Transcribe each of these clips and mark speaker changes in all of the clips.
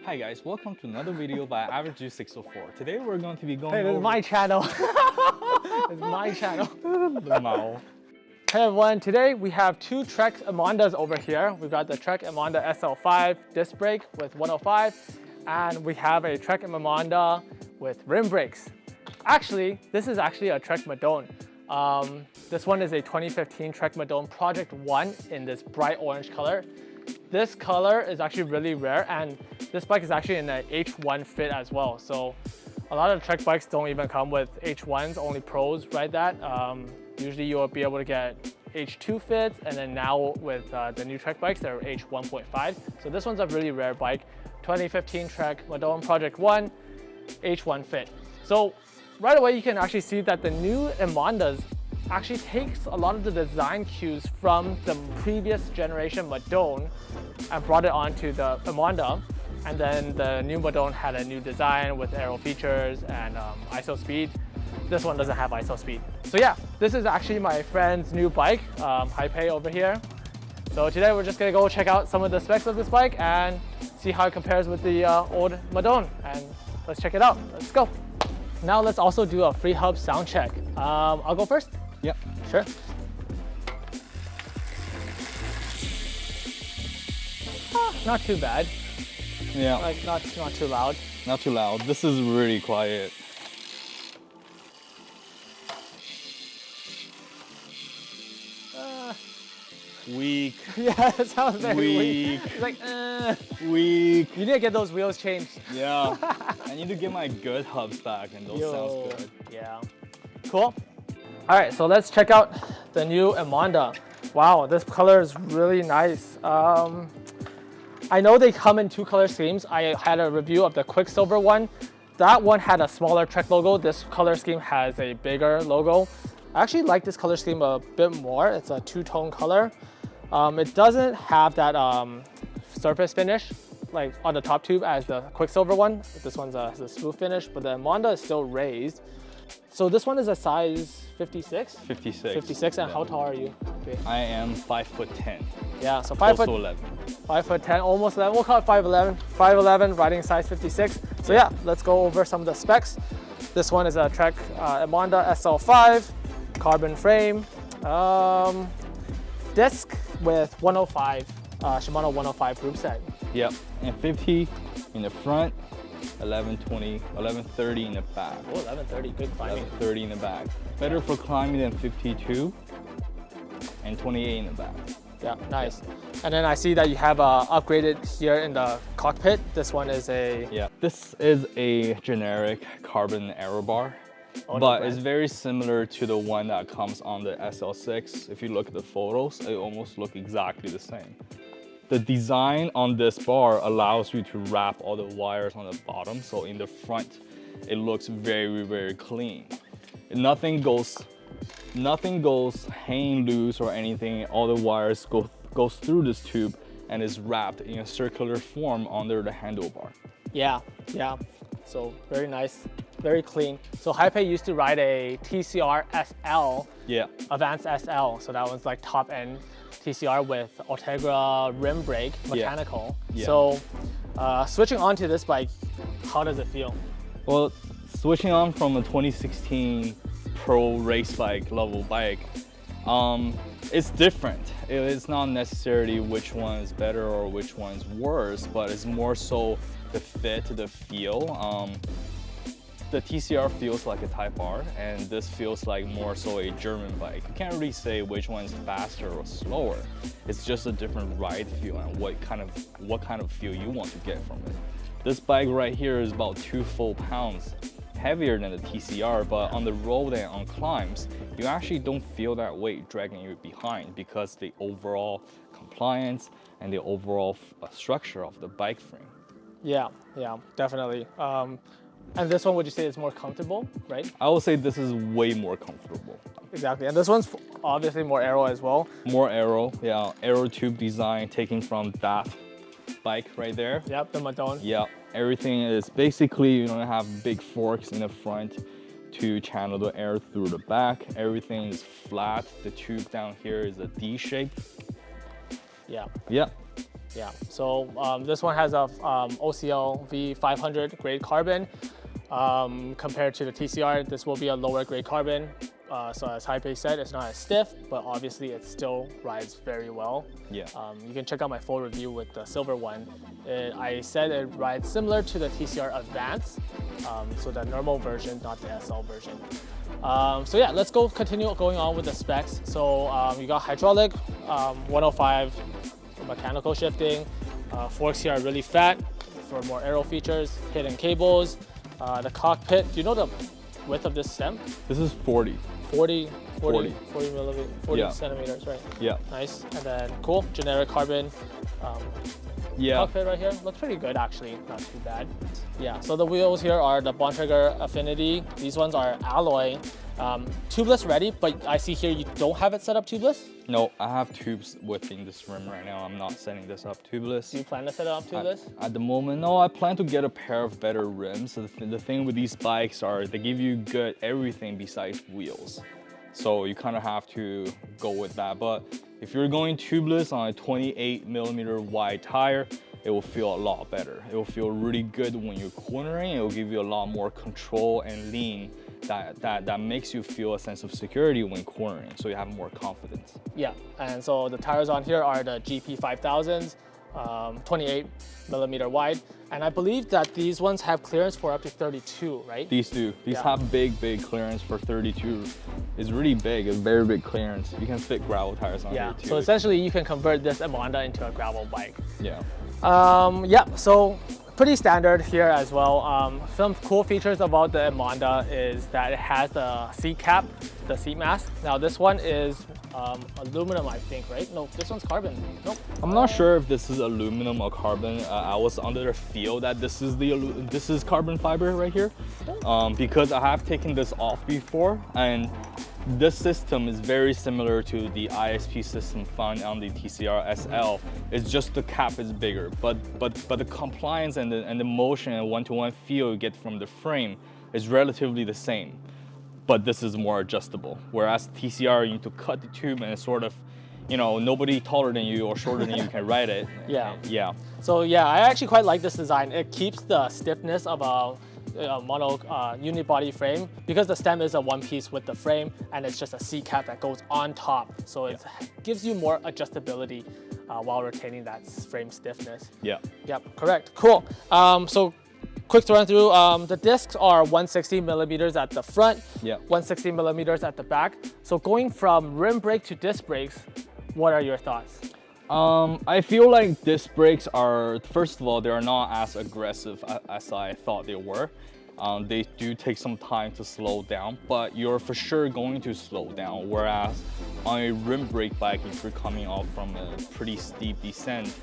Speaker 1: Hi guys, welcome to another video by Average 604. Today we're going to be going
Speaker 2: Hey, this is my channel. It's my channel. Hey everyone, today we have two Trek Emondas over here. We've got the Trek Emonda SL5 disc brake with 105, and we have a Trek Emonda with rim brakes. Actually, this is actually a Trek Madone. This one is a 2015 Trek Madone Project 1 in this bright orange color. This color is actually really rare, and this bike is actually in an H1 fit as well. So a lot of Trek bikes don't even come with H1s, only pros ride that. Usually you'll be able to get H2 fits, and then now with the new Trek bikes, they're H1.5. So this one's a really rare bike. 2015 Trek Madone Project 1 H1 fit. So right away you can actually see that the new Emondas actually takes a lot of the design cues from the previous generation Madone and brought it onto the Emonda. And then the new Madone had a new design with aero features and ISO speed. This one doesn't have ISO speed. So yeah, this is actually my friend's new bike, Hypay over here. So today we're just gonna go check out some of the specs of this bike and see how it compares with the old Madone. And let's check it out. Let's go. Now let's also do a free hub sound check. I'll go first.
Speaker 1: Yep.
Speaker 2: Sure. Not too bad.
Speaker 1: Yeah.
Speaker 2: Like not too loud.
Speaker 1: Not too loud. This is really quiet. Weak.
Speaker 2: Yeah, it sounds very weak.
Speaker 1: Weak.
Speaker 2: It's like,
Speaker 1: Weak.
Speaker 2: You need to get those wheels changed.
Speaker 1: Yeah. I need to get my good hubs back, and those sounds good.
Speaker 2: Yeah. Cool. All right, so let's check out the new Emonda. Wow, this color is really nice. I know they come in two color schemes. I had a review of the Quicksilver one. That one had a smaller Trek logo. This color scheme has a bigger logo. I actually like this color scheme a bit more. It's a two-tone color. It doesn't have that surface finish like on the top tube as the Quicksilver one. This one's a smooth finish, but the Emonda is still raised. So this one is a size 56?
Speaker 1: 56.
Speaker 2: 56, and how tall are you? Okay.
Speaker 1: I am 5'10".
Speaker 2: Yeah, so
Speaker 1: 11.
Speaker 2: 5'10", almost 11. We'll call it 5'11". 5'11", riding size 56. So yeah, let's go over some of the specs. This one is a Trek Emonda SL5, carbon frame, disc with 105, Shimano 105 group set.
Speaker 1: Yep, and 50 in the front, 1120, 1130 in the back.
Speaker 2: Oh, 1130, good climbing.
Speaker 1: 1130 in the back. Better for climbing than 52 and 28 in the back.
Speaker 2: Yeah, nice. And then I see that you have upgraded here in the cockpit. This one is a...
Speaker 1: Yeah, this is a generic carbon aero bar, but it's very similar to the one that comes on the SL6. If you look at the photos, they almost look exactly the same. The design on this bar allows you to wrap all the wires on the bottom, so in the front, it looks very, very clean. Nothing goes hanging loose or anything. All the wires goes through this tube and is wrapped in a circular form under the handlebar.
Speaker 2: Yeah, yeah. So very nice, very clean. So Hypay used to ride a TCR SL,
Speaker 1: yeah,
Speaker 2: Advanced SL. So that was like top end TCR with Ultegra rim brake, mechanical.
Speaker 1: Yeah.
Speaker 2: So switching on to this bike, how does it feel?
Speaker 1: Well, switching on from a 2016 pro race bike level bike, it's different. It's not necessarily which one is better or which one's worse, but it's more so the fit, the feel. The TCR feels like a Type R, and this feels like more so a German bike. You can't really say which one's faster or slower. It's just a different ride feel and what kind of feel you want to get from it. This bike right here is about 2 full pounds heavier than the TCR, but on the road and on climbs, you actually don't feel that weight dragging you behind because the overall compliance and the overall structure of the bike frame.
Speaker 2: Yeah, yeah, definitely. And this one, would you say is more comfortable, right?
Speaker 1: I would say this is way more comfortable.
Speaker 2: Exactly, and this one's obviously more aero as well.
Speaker 1: More aero, yeah. Aero tube design taken from that bike right there.
Speaker 2: Yep, the Madone.
Speaker 1: Yeah, everything is basically, you don't have big forks in the front to channel the air through the back. Everything is flat. The tube down here is a D shape.
Speaker 2: Yeah.
Speaker 1: Yeah.
Speaker 2: Yeah, so this one has a OCL V500 grade carbon. Compared to the TCR, this will be a lower grade carbon. So as Haipei said, it's not as stiff, but obviously it still rides very well.
Speaker 1: Yeah.
Speaker 2: You can check out my full review with the silver one. I said it rides similar to the TCR Advance, so the normal version, not the SL version. So yeah, let's continue going on with the specs. So you got hydraulic, 105 mechanical shifting, forks here are really fat for more aero features, hidden cables, the cockpit. Do you know the width of this stem?
Speaker 1: This is 40.
Speaker 2: 40
Speaker 1: Yeah.
Speaker 2: centimeters, right?
Speaker 1: Yeah.
Speaker 2: Nice. And then cool, generic carbon
Speaker 1: Yeah.
Speaker 2: cockpit right here. Looks pretty good actually, not too bad. Yeah, so the wheels here are the Bontrager Affinity. These ones are alloy. Tubeless ready, but I see here you don't have it set up tubeless?
Speaker 1: No, I have tubes within this rim right now. I'm not setting this up tubeless.
Speaker 2: Do you plan to set it up tubeless?
Speaker 1: At the moment, no. I plan to get a pair of better rims. So the thing with these bikes are they give you good everything besides wheels. So you kind of have to go with that. But if you're going tubeless on a 28mm wide tire, it will feel a lot better. It will feel really good when you're cornering. It will give you a lot more control and lean that makes you feel a sense of security when cornering, so you have more confidence.
Speaker 2: Yeah, and so the tires on here are the GP 5000s, 28mm wide, and I believe that these ones have clearance for up to 32, right?
Speaker 1: These do. These have big clearance for 32. It's really big, a very big clearance. You can fit gravel tires on here too.
Speaker 2: So essentially you can convert this Emonda into a gravel bike.
Speaker 1: Yeah.
Speaker 2: Yeah, so pretty standard here as well. Some cool features about the Emonda is that it has the seat cap, the seat mask. Now this one is aluminum, I think, right? No, this one's carbon. Nope.
Speaker 1: I'm not sure if this is aluminum or carbon. I was under the feel that this is carbon fiber right here, because I have taken this off before, and this system is very similar to the ISP system found on the TCR SL. It's just the cap is bigger, but the compliance and the motion and one-to-one feel you get from the frame is relatively the same. But this is more adjustable. Whereas TCR, you need to cut the tube and it's sort of, you know, nobody taller than you or shorter than you can ride it. Yeah.
Speaker 2: So yeah, I actually quite like this design. It keeps the stiffness of a mono unibody frame because the stem is a one piece with the frame and it's just a seat cap that goes on top. So it gives you more adjustability while retaining that frame stiffness.
Speaker 1: Yeah.
Speaker 2: Yep, correct. Cool. So quick to run through, the discs are 160mm at the front, 160mm at the back. So going from rim brake to disc brakes, what are your thoughts?
Speaker 1: I feel like disc brakes are, first of all, they are not as aggressive as I thought they were. They do take some time to slow down, but you're for sure going to slow down. Whereas on a rim brake bike, if you're coming off from a pretty steep descent,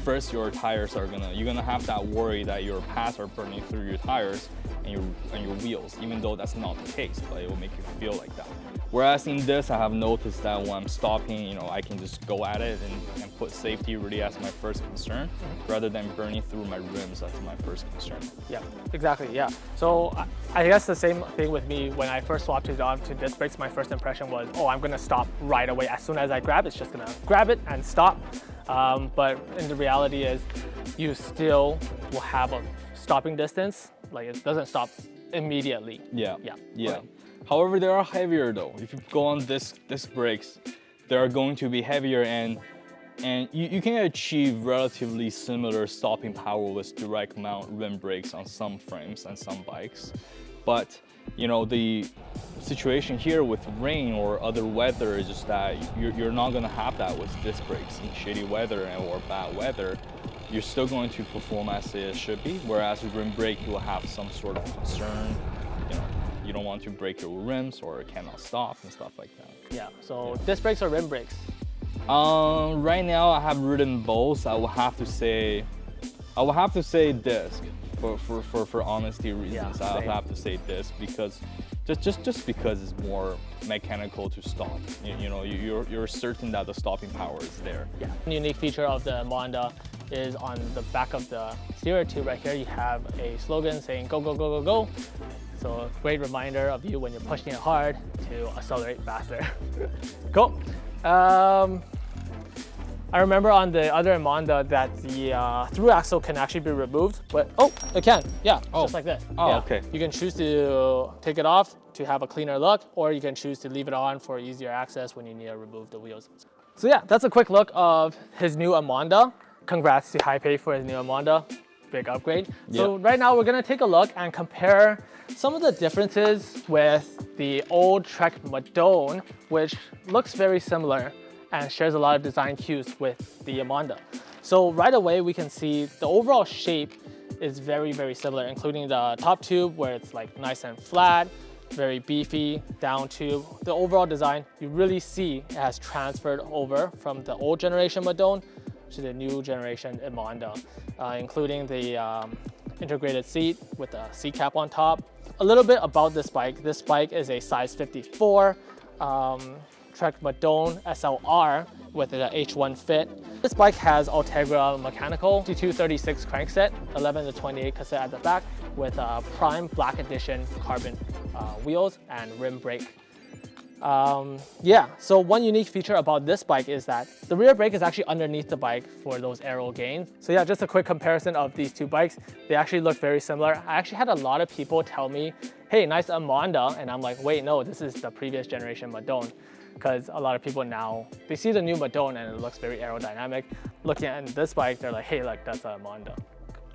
Speaker 1: first your tires are you're gonna have that worry that your pads are burning through your tires and your wheels, even though that's not the case, but it will make you feel like that. Whereas in this, I have noticed that when I'm stopping, you know, I can just go at it and put safety really as my first concern, rather than burning through my rims as my first concern.
Speaker 2: Yeah, exactly, yeah. So I guess the same thing with me. When I first swapped it on to disc brakes, my first impression was, oh, I'm gonna stop right away. As soon as I grab, it's just gonna grab it and stop. But in the reality is, you still will have a stopping distance. Like it doesn't stop immediately.
Speaker 1: Yeah.
Speaker 2: Okay.
Speaker 1: However, they are heavier though. If you go on disc brakes, they are going to be heavier, and you can achieve relatively similar stopping power with direct mount rim brakes on some frames and some bikes. But you know, the situation here with rain or other weather is just that you're not gonna have that with disc brakes in shitty weather or bad weather. You're still going to perform as it should be, whereas with rim brake, you will have some sort of concern. You know, you don't want to break your rims or it cannot stop and stuff like that.
Speaker 2: Yeah, so disc brakes or rim brakes?
Speaker 1: Right now I have ridden both. I will have to say disc for honesty reasons.
Speaker 2: Yeah,
Speaker 1: I'll have to say disc because just because it's more mechanical to stop. You know, you're certain that the stopping power is there.
Speaker 2: Yeah. The unique feature of the Emonda is on the back of the steer tube right here, you have a slogan saying go, go, go, go, go. So a great reminder of you when you're pushing it hard to accelerate faster. Cool. I remember on the other Emonda that the through axle can actually be removed, but oh, it can, yeah, just like that.
Speaker 1: Oh,
Speaker 2: yeah.
Speaker 1: okay.
Speaker 2: You can choose to take it off to have a cleaner look, or you can choose to leave it on for easier access when you need to remove the wheels. So yeah, that's a quick look of his new Emonda. Congrats to Hypay for his new Emonda. Big upgrade. So right now we're gonna take a look and compare some of the differences with the old Trek Madone, which looks very similar and shares a lot of design cues with the Emonda. So right away we can see the overall shape is very, very similar, including the top tube where it's like nice and flat, very beefy, down tube. The overall design, you really see it has transferred over from the old generation Madone to the new generation Emonda, including the integrated seat with a seat cap on top. A little bit about this bike. This bike is a size 54 Trek Madone SLR with an H1 fit. This bike has Ultegra mechanical 5236 crankset, 11 to 28 cassette at the back with Prime Black Edition carbon wheels and rim brake. Yeah, so one unique feature about this bike is that the rear brake is actually underneath the bike for those aero gains. So yeah, just a quick comparison of these two bikes. They actually look very similar. I actually had a lot of people tell me, hey, nice Emonda, and I'm like, wait, no, this is the previous generation Madone. Because a lot of people now, they see the new Madone and it looks very aerodynamic. Looking at this bike, they're like, hey, look, that's a Emonda.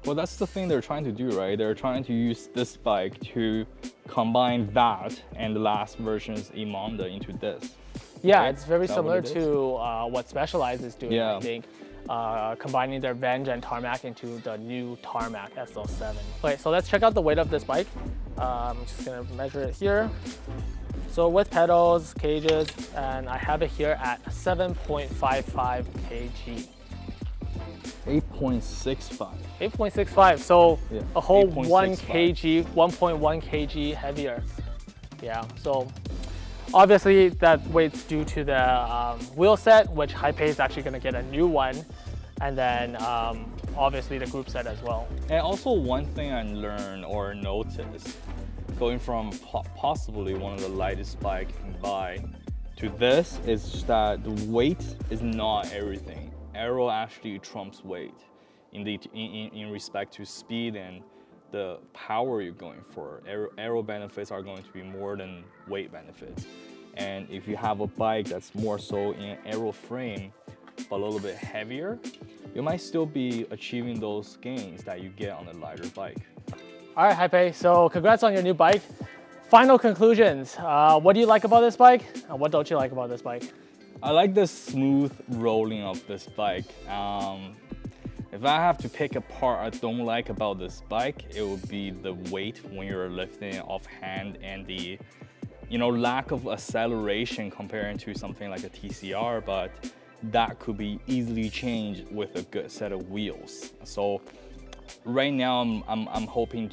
Speaker 1: Well, that's the thing they're trying to do, right? They're trying to use this bike to combine that and the last version's Emonda into this.
Speaker 2: Yeah,
Speaker 1: right?
Speaker 2: it's very similar to what Specialized is doing, I think. Combining their Venge and Tarmac into the new Tarmac SL7. Okay, so let's check out the weight of this bike. I'm just gonna measure it here. So with pedals, cages, and I have it here at 7.55 kg.
Speaker 1: 8.65.
Speaker 2: 8.65, so
Speaker 1: yeah.
Speaker 2: a whole 1 kg, 1.1 kg heavier. Yeah, so obviously that weight's due to the wheel set, which Hypay is actually gonna get a new one. And then obviously the group set as well.
Speaker 1: And also one thing I learned or noticed, going from possibly one of the lightest bike you can buy to this, is just that the weight is not everything. Aero actually trumps weight in respect to speed and the power you're going for. Aero benefits are going to be more than weight benefits. And if you have a bike that's more so in aero frame, but a little bit heavier, you might still be achieving those gains that you get on a lighter bike.
Speaker 2: All right, Hypay, so congrats on your new bike. Final conclusions. What do you like about this bike? And what don't you like about this bike?
Speaker 1: I like the smooth rolling of this bike. If I have to pick a part I don't like about this bike, it would be the weight when you're lifting it offhand and the lack of acceleration comparing to something like a TCR, but that could be easily changed with a good set of wheels. So right now I'm hoping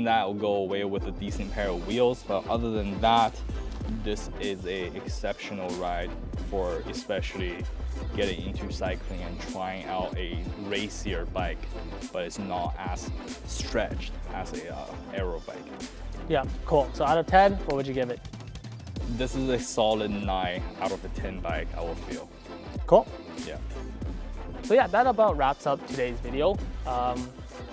Speaker 1: that will go away with a decent pair of wheels, but other than that, this is an exceptional ride for especially getting into cycling and trying out a racier bike, but it's not as stretched as a aero bike.
Speaker 2: Yeah, cool. So out of 10, what would you give it?
Speaker 1: This is a solid 9 out of a 10 bike, I will feel.
Speaker 2: Cool.
Speaker 1: Yeah.
Speaker 2: So yeah, that about wraps up today's video.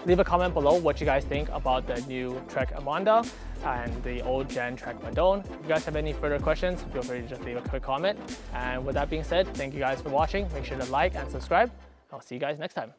Speaker 2: Leave a comment below what you guys think about the new Trek Emonda and the old gen Trek Madone. If you guys have any further questions, feel free to just leave a quick comment. And with that being said, thank you guys for watching. Make sure to like and subscribe. I'll see you guys next time.